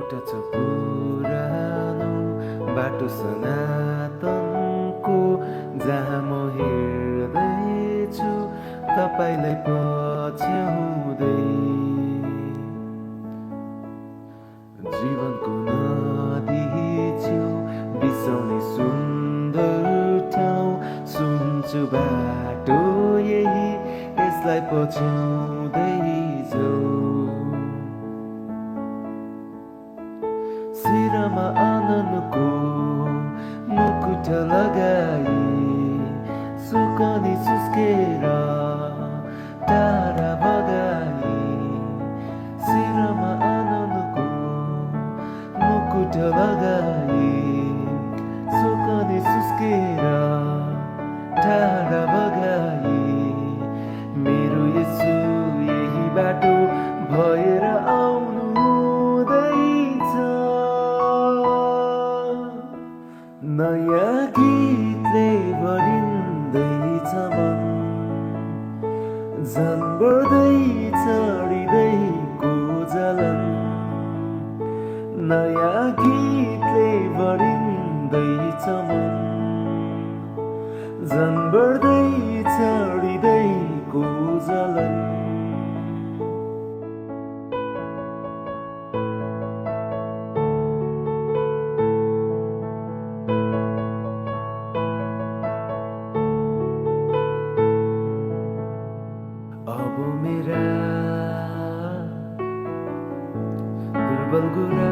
एउटा छ पुरानो बाटो सनातनको, जहाँ म हिँड्दैछु तपाईलाई पछ्याउँदै। जीवनको नदी छेउ बिसाउने सुन्दर ठाउँ, सुन्छु बाटो यही, यसलाई पछ्याउँदै जाऊ। शिरमा आनन्दको मुकुट लगाई, सुकनी सुस्केर टाढा बगाई। शिरमा आनन्दको मुकुट लगाई, सुकनी सुस्केर टाढा बगाई। मेरो यसु यही बाटो भएर आउनु हुँदैछ। नयाँ गीतले भरिँदैछ मन, झन् बढ्दैछ हृदयको जलन। नयाँ गीतले भरिँदैछ मन, झन् बढ्दैछ हृदयको जलन। अब मेरा दुर्बल कुरा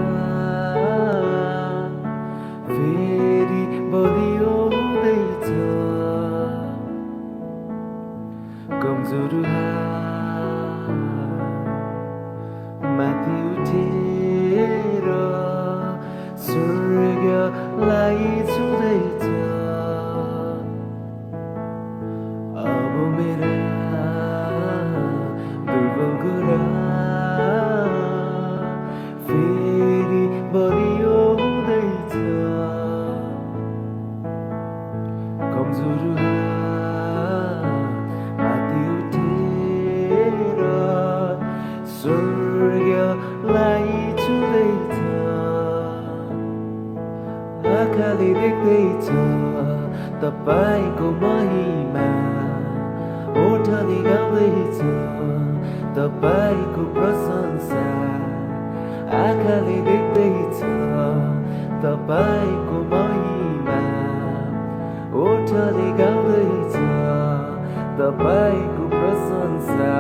फेरि बलियो हुँदैछ। कमजोर हात माथि उठेर स्वर्गलाई छुँदैछ। अब मेरा दुर्बल कुरा फेरि बलियो हुँदैछ। कमजोर माथि उठेर स्वर्गलाई छुँदैछ। आँखाले देख्दैछ तपाईको महिमा, ओठले गाउँदैछ तपाईको प्रशंसा। आँखाले देख्दैछ तपाईको महिमा, ओठले गाउँदैछ तपाईको प्रशंसा।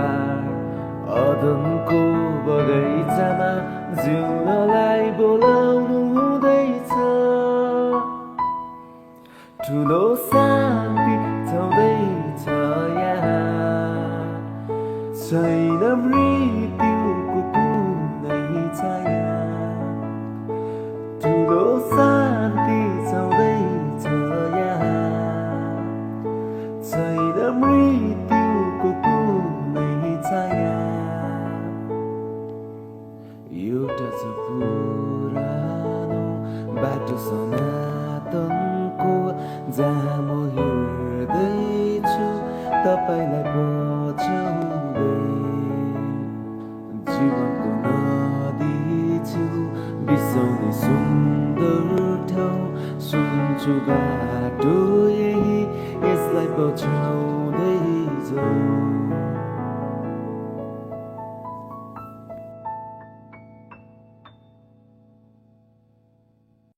अदनको बगैँचामा जिउनलाई बोलाउनु हुँदैछ। ठुलो शान्ति छाउँदैछ यहाँ, छैन मृत्युको कुनै छाया। ठुलो शान्ति छाउँदैछ यहाँ, छैन मृत्युको कुनै छाया। एउटा छ पुरानो बाटो सनातनको, जहाँ म हिँड्दैछु तपाईलाई पछ्याउँदै। जीवनको नदी छेउ बिसाउने सुन्दर ठाउँ, सुन्छु बाटो यही, यसलाई पछ्याउँदै जाऊ।